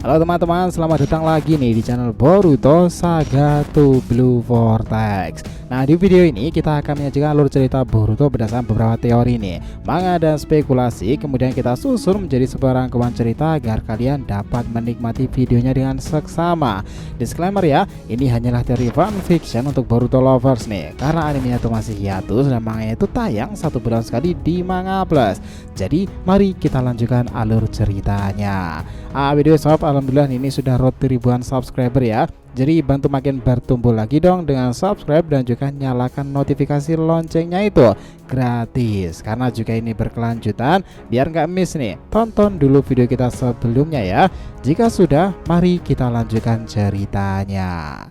Halo teman-teman, selamat datang lagi nih di channel Boruto Saga to Blue Vortex. Nah, di video ini kita akan menyajikan alur cerita Boruto berdasarkan beberapa teori nih, manga dan spekulasi. Kemudian kita susun menjadi sebuah rangkuman cerita agar kalian dapat menikmati videonya dengan seksama. Disclaimer ya, ini hanyalah teori fan fiction untuk Boruto lovers nih, karena animenya itu masih hiatus dan manganya itu tayang 1 bulan sekali di Manga Plus. Jadi mari kita lanjutkan alur ceritanya. Video sob, alhamdulillah ini sudah road ribuan subscriber ya. Jadi bantu makin bertumbuh lagi dong dengan subscribe dan juga nyalakan notifikasi loncengnya itu gratis. Karena juga ini berkelanjutan, biar nggak miss nih. Tonton dulu video kita sebelumnya ya. Jika sudah, mari kita lanjutkan ceritanya.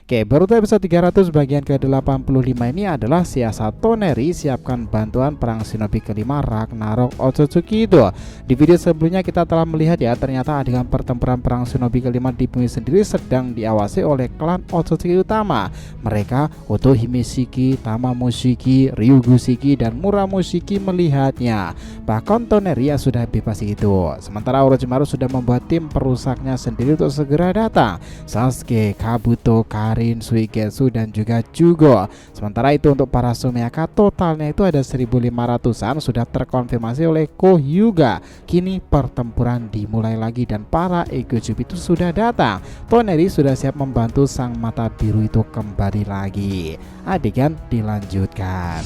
Oke, Boruto episode 300 bagian ke-85 ini adalah siasat Toneri siapkan bantuan perang shinobi kelima Ragnarok Otsutsuki itu. Di video sebelumnya kita telah melihat ya, ternyata adegan pertempuran perang shinobi kelima di bumi sendiri sedang diawasi oleh klan Otsutsuki utama. Mereka Oto Himeshiki, Tamamushiki, Ryugushiki, dan Muramushiki melihatnya. Bahkan Toneri ya sudah bebas itu. Sementara Orochimaru sudah membuat tim perusaknya sendiri untuk segera datang. Sasuke, Kabuto, Karin, Suigetsu, dan juga Jugo. Sementara itu untuk para Sumeaka totalnya itu ada 1500-an sudah terkonfirmasi oleh Kohyuga. Kini pertempuran dimulai lagi dan para Egojubi itu sudah datang. Toneri sudah siap membantu sang mata biru itu kembali lagi. Adegan dilanjutkan.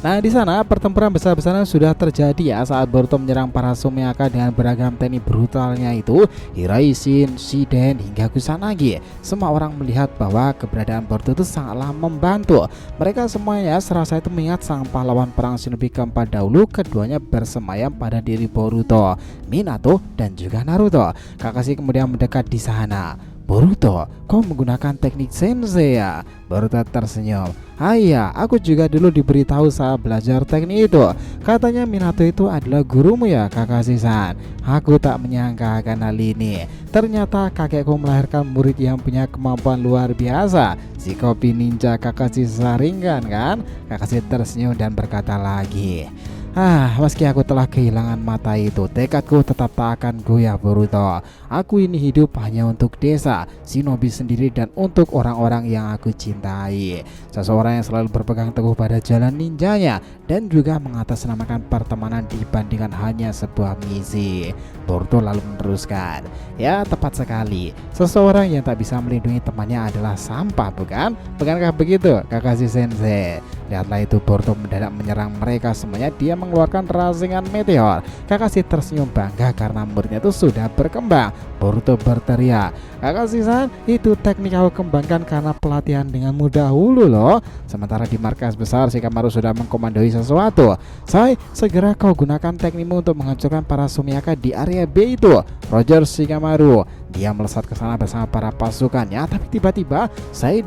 Nah, di sana pertempuran besar-besaran sudah terjadi ya saat Boruto menyerang para Sumeaka dengan beragam teknik brutalnya itu, Hiraishin, Shiden, hingga Kusanagi. Semua orang melihat bahwa keberadaan Boruto itu sangatlah membantu. Mereka semuanya serasa itu mengingat sang pahlawan perang shinobi keempat dahulu. Keduanya bersemayam pada diri Boruto, Minato, dan juga Naruto. Kakashi kemudian mendekat di sana. Boruto, kau menggunakan teknik sensei ya? Boruto tersenyum. Iya, aku juga dulu diberitahu saat belajar teknik itu. Katanya Minato itu adalah gurumu ya, Kakashi-san. Aku tak menyangka akan hal ini. Ternyata kakekku melahirkan murid yang punya kemampuan luar biasa. Si kopi ninja Kakashi Sharingan kan? Kakashi tersenyum dan berkata lagi, meski aku telah kehilangan mata itu, tekadku tetap tak akan goyah Boruto. Aku ini hidup hanya untuk desa, shinobi sendiri, dan untuk orang-orang yang aku cintai. Seseorang yang selalu berpegang teguh pada jalan ninjanya dan juga mengatasnamakan pertemanan dibandingkan hanya sebuah misi. Boruto lalu meneruskan, ya tepat sekali, seseorang yang tak bisa melindungi temannya adalah sampah, bukan? Bukankah begitu, Kakashi Sensei? Lihatlah itu, Boruto mendadak menyerang mereka semuanya. Dia mengeluarkan rasengan meteor. Kakashi tersenyum bangga karena muridnya itu sudah berkembang. Boruto berteriak, Kakashi-san, itu teknik aku kembangkan karena pelatihan denganmu dahulu loh. Sementara di markas besar, Shikamaru sudah mengkomandoi sesuatu. Segera kau gunakan teknikmu untuk menghancurkan para Sumeaka di area B itu. Roger Shikamaru. Dia melesat ke sana bersama para pasukannya, tapi tiba-tiba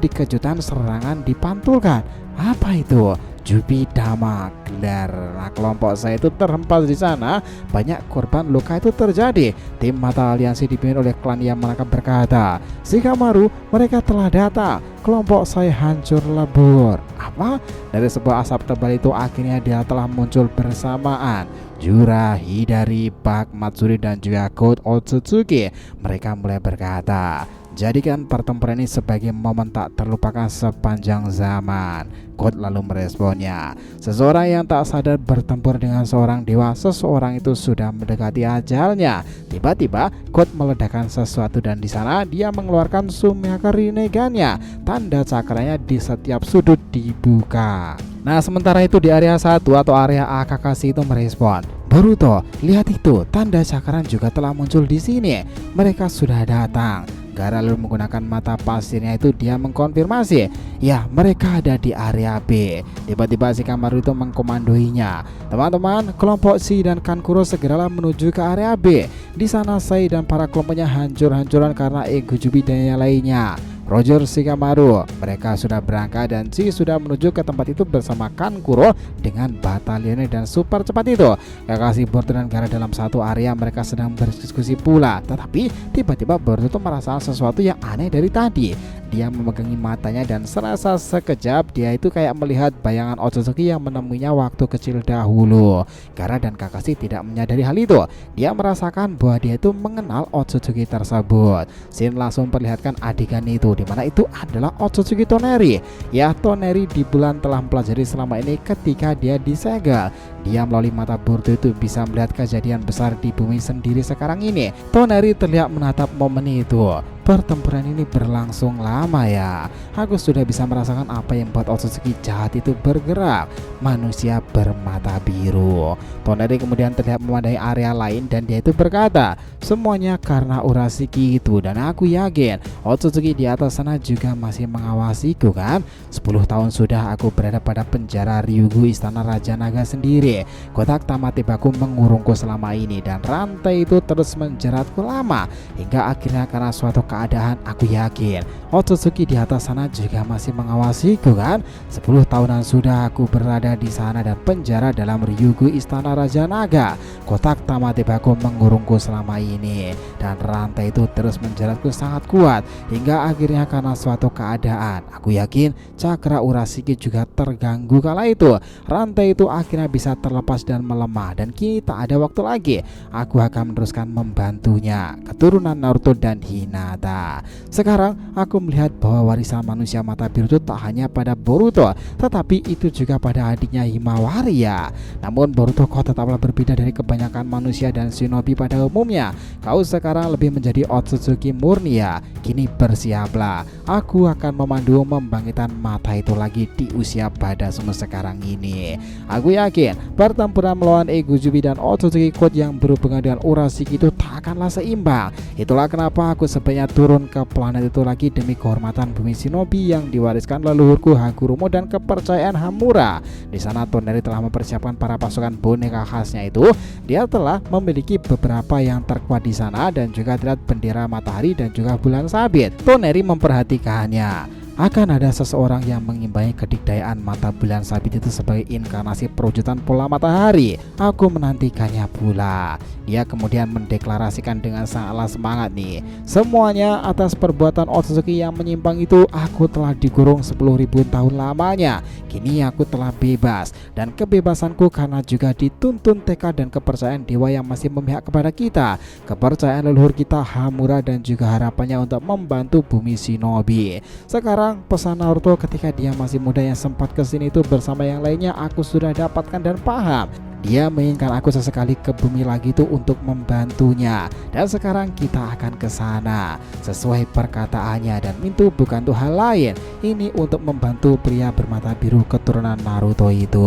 dikejutan serangan dipantulkan. Apa itu? Jubi Dama gelar. Nah, kelompok saya itu terhempas di sana. Banyak korban luka itu terjadi. Tim mata aliansi dipimpin oleh klan Yamanaka berkata, Shikamaru, mereka telah datang. Kelompok saya hancur lebur. Apa? Dari sebuah asap tebal itu akhirnya dia telah muncul bersamaan. Jura, Hidari, Bak, Matsuri, dan juga Code Otsutsuki. Mereka mulai berkata, jadikan pertempuran ini sebagai momen tak terlupakan sepanjang zaman. Code lalu meresponnya, seseorang yang tak sadar bertempur dengan seorang dewa. Seseorang itu sudah mendekati ajalnya. Tiba-tiba Code meledakkan sesuatu dan di sana dia mengeluarkan Sumeaka Rinnegan-nya. Tanda cakranya di setiap sudut dibuka. Nah, sementara itu di area 1 atau area A, Kakashi itu merespon, Boruto, lihat itu, tanda cakaran juga telah muncul di sini. Mereka sudah datang. Gaara lalu menggunakan mata pasirnya itu dia mengkonfirmasi, ya mereka ada di area B. Tiba-tiba Shikamaru itu mengkomandoinya, teman-teman, kelompok Shi dan Kankuro segeralah menuju ke area B. Di sana Sai dan para kelompoknya hancur-hancuran karena Egojubi dan yang lainnya. Roger Shikamaru, mereka sudah berangkat dan Shi sudah menuju ke tempat itu bersama Kankuro dengan batalionnya dan super cepat itu. Kakashi, Boruto, dan Gaara dalam satu area mereka sedang berdiskusi pula. Tetapi tiba-tiba Boruto itu merasa sesuatu yang aneh dari tadi. dia memegangi matanya dan serasa sekejap dia itu kayak melihat bayangan Otsutsuki yang menemuinya waktu kecil dahulu. Gara dan Kakashi tidak menyadari hal itu. Dia merasakan bahwa dia itu mengenal Otsutsuki tersebut. Shin langsung perlihatkan adegan itu, dimana itu adalah Otsutsuki Toneri. Ya, Toneri di bulan telah mempelajari selama ini ketika dia disegel. Dia melalui mata Boruto itu bisa melihat kejadian besar di bumi sendiri sekarang ini. Toneri terlihat menatap momen itu. Pertempuran ini berlangsung lama ya. Aku sudah bisa merasakan apa yang membuat Otsutsuki jahat itu bergerak. Manusia bermata biru. Toneri kemudian terlihat memandai area lain dan dia itu berkata, semuanya karena Urashiki itu. Dan aku yakin Otsutsuki di atas sana juga masih mengawasiku kan. 10 tahun sudah aku berada pada penjara Ryugu Istana Raja Naga sendiri. Kotak Tamatebaku mengurungku selama ini dan rantai itu terus menjeratku lama. Hingga akhirnya karena suatu keadaan aku yakin Otsutsuki di atas sana juga masih mengawasiku kan. 10 tahunan sudah aku berada di sana dan penjara dalam Ryugu Istana Raja Naga. Kotak Tamatebaku mengurungku selama ini dan rantai itu terus menjeratku sangat kuat. Hingga akhirnya karena suatu keadaan aku yakin cakra Urashiki juga terganggu kala itu. Rantai itu akhirnya bisa terlepas dan melemah dan kini tak ada waktu lagi. Aku akan meneruskan membantunya, keturunan Naruto dan Hinata. Sekarang aku melihat bahwa warisan manusia mata biru itu tak hanya pada Boruto, tetapi itu juga pada adiknya Himawari ya. Namun Boruto kau tetaplah berbeda dari kebanyakan manusia dan shinobi pada umumnya. Kau sekarang lebih menjadi Otsutsuki murni ya. Kini bersiaplah, aku akan memandu membangkitkan mata itu lagi di usia pada semua sekarang ini. Aku yakin pertempuran melawan Eguzubi dan Otsutsuki Code yang berhubungan dengan Urashiki itu tak akanlah seimbang. Itulah kenapa aku sebaiknya turun ke planet itu lagi demi kehormatan bumi shinobi yang diwariskan leluhurku Hakurumo dan kepercayaan Hamura. Di sana Toneri telah mempersiapkan para pasukan boneka khasnya itu. Dia telah memiliki beberapa yang terkuat di sana dan juga terlihat bendera matahari dan juga bulan sabit. Toneri memperhatikannya. Akan ada seseorang yang mengimbangi kedikdayaan mata bulan sabit itu sebagai inkarnasi perwujudan pola matahari. Aku menantikannya pula. Dia kemudian mendeklarasikan dengan sangatlah semangat nih. Semuanya atas perbuatan Otsutsuki yang menyimpang itu aku telah dikurung 10.000 tahun lamanya. Kini aku telah bebas dan kebebasanku karena juga dituntun tekad dan kepercayaan dewa yang masih memihak kepada kita. Kepercayaan leluhur kita Hamura dan juga harapannya untuk membantu bumi shinobi. Sekarang pesan Naruto ketika dia masih muda yang sempat kesini itu bersama yang lainnya aku sudah dapatkan dan paham. Dia menginginkan aku sesekali ke bumi lagi itu untuk membantunya. Dan sekarang kita akan ke sana sesuai perkataannya dan itu bukan tuh hal lain. Ini untuk membantu pria bermata biru keturunan Naruto itu.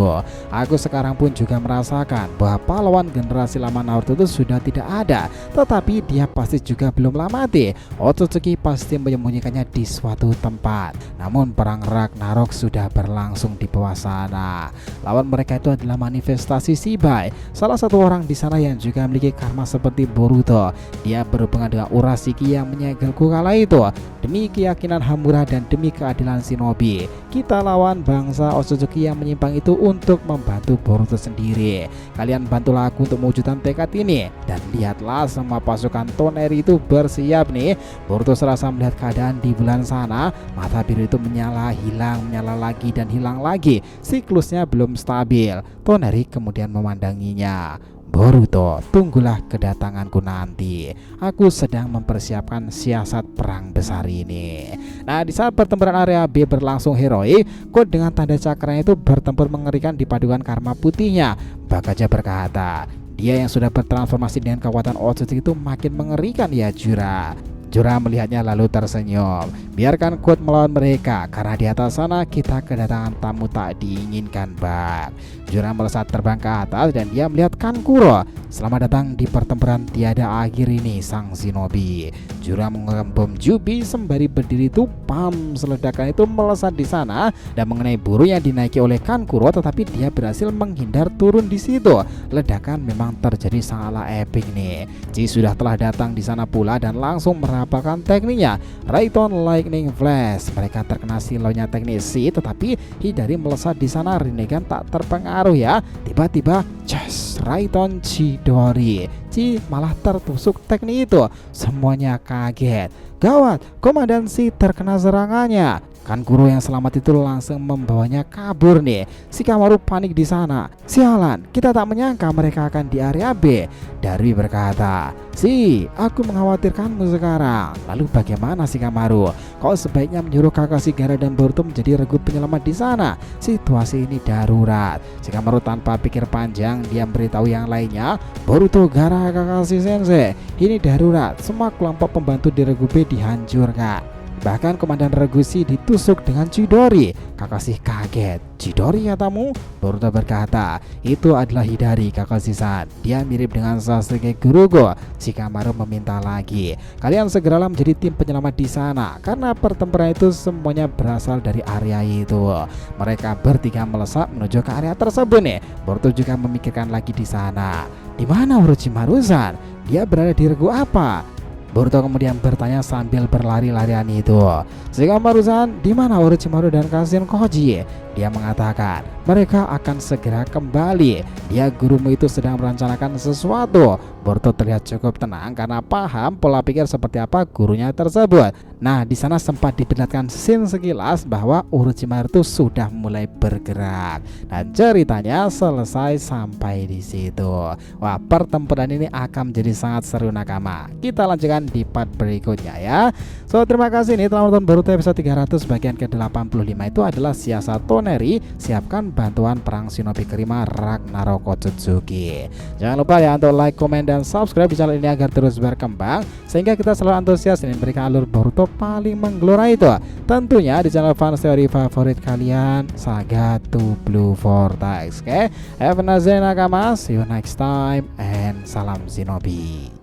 Aku sekarang pun juga merasakan bahwa pahlawan generasi lama Naruto itu sudah tidak ada, tetapi dia pasti juga belumlah mati. Otsutsuki pasti menyembunyikannya di suatu tempat. Namun perang Ragnarok sudah berlangsung di bawah sana. Lawan mereka itu adalah manifestasi Shibai, salah satu orang di sana yang juga memiliki karma seperti Boruto. Dia berhubungan dengan Urashiki yang menyegelku kala itu. Demi keyakinan Hamura dan demi keadilan shinobi, kita lawan bangsa Otsutsuki yang menyimpang itu untuk membantu Boruto sendiri. Kalian bantulah aku untuk mewujudkan tekad ini. Dan lihatlah semua pasukan Toneri itu bersiap nih. Boruto serasa melihat keadaan di bulan sana. Mata biru itu menyala, hilang, menyala lagi dan hilang lagi. Siklusnya belum stabil. Toneri kemudian memandanginya. Boruto, tunggulah kedatanganku nanti. Aku sedang mempersiapkan siasat perang besar ini. Nah, di saat pertempuran area B berlangsung heroik, Code dengan tanda cakranya itu bertempur mengerikan di paduan karma putihnya. Bakaja berkata, dia yang sudah bertransformasi dengan kekuatan Otsutsuki itu makin mengerikan ya Jura. Jura melihatnya lalu tersenyum. Biarkan Code melawan mereka, karena di atas sana kita kedatangan tamu tak diinginkan bang. Jura melesat terbang ke atas dan dia melihat Kankuro. Selamat datang di pertempuran tiada akhir ini sang shinobi. Jura menggunakan bom Jubi sembari berdiri itu pam. Seledakan itu melesat di sana dan mengenai burung yang dinaiki oleh Kankuro, tetapi dia berhasil menghindar turun di situ. Ledakan memang terjadi sangatlah epic nih. Ji sudah telah datang di sana pula dan langsung merapalkan tekniknya Raiton Lightning Flash. Mereka terkena silaunya teknik Si, tetapi hindari melesat di sana. Rinnegan tak terpengaruh ya. Tiba-tiba Raiton Chidori. Chi malah tertusuk teknik itu. Semuanya kaget. Gawat, Komandan Si terkena serangannya. Kan guru yang selamat itu langsung membawanya kabur nih. Shikamaru panik di sana. Sialan, kita tak menyangka mereka akan di area B. Darui berkata, "Si, aku mengkhawatirkanmu sekarang." Lalu bagaimana Shikamaru? Kau sebaiknya menyuruh Kakashi, Gaara dan Boruto menjadi regu penyelamat di sana. Situasi ini darurat. Shikamaru tanpa pikir panjang dia beritahu yang lainnya, "Boruto, Gaara, Kakashi Sensei, ini darurat. Semua kelompok pembantu di regu B dihancurkan." Bahkan Komandan Regu Si ditusuk dengan Chidori. Kakashi kaget. "Chidori katamu?" Boruto berkata, "Itu adalah Hidari, Kakashi-san. Dia mirip dengan Sasuke Gurugo." Shikamaru meminta lagi, "Kalian segeralah menjadi tim penyelamat di sana, karena pertempuran itu semuanya berasal dari area itu." Mereka bertiga melesat menuju ke area tersebut nih. Boruto juga memikirkan lagi di sana. Di mana Orochimaru-san? Dia berada di regu apa? Boruto kemudian bertanya sambil berlari-larian itu. "Shikamaru-san, di mana Orochimaru dan Kazuen Koji?" Dia mengatakan, "Mereka akan segera kembali. Dia gurumu itu sedang merencanakan sesuatu." Boruto terlihat cukup tenang karena paham pola pikir seperti apa gurunya tersebut. Nah, di sana sempat diperlihatkan scene sekilas bahwa Orochimaru itu sudah mulai bergerak dan ceritanya selesai sampai di situ. Wah, pertempuran ini akan menjadi sangat seru nakama. Kita lanjutkan di part berikutnya ya. So, terima kasih nih telah menonton Boruto episode 300 bagian ke-85 itu adalah Siasat Toneri, siapkan bantuan perang shinobi kelima Ragnarok Otsutsuki. Jangan lupa ya untuk like, komen, dan subscribe di channel ini agar terus berkembang sehingga kita selalu antusias dan memberikan alur Boruto paling menggelora itu. Tentunya di channel fans teori favorit kalian, Saga to Blue Vortex. Oke, have a nice day nakama, see you next time and salam shinobi.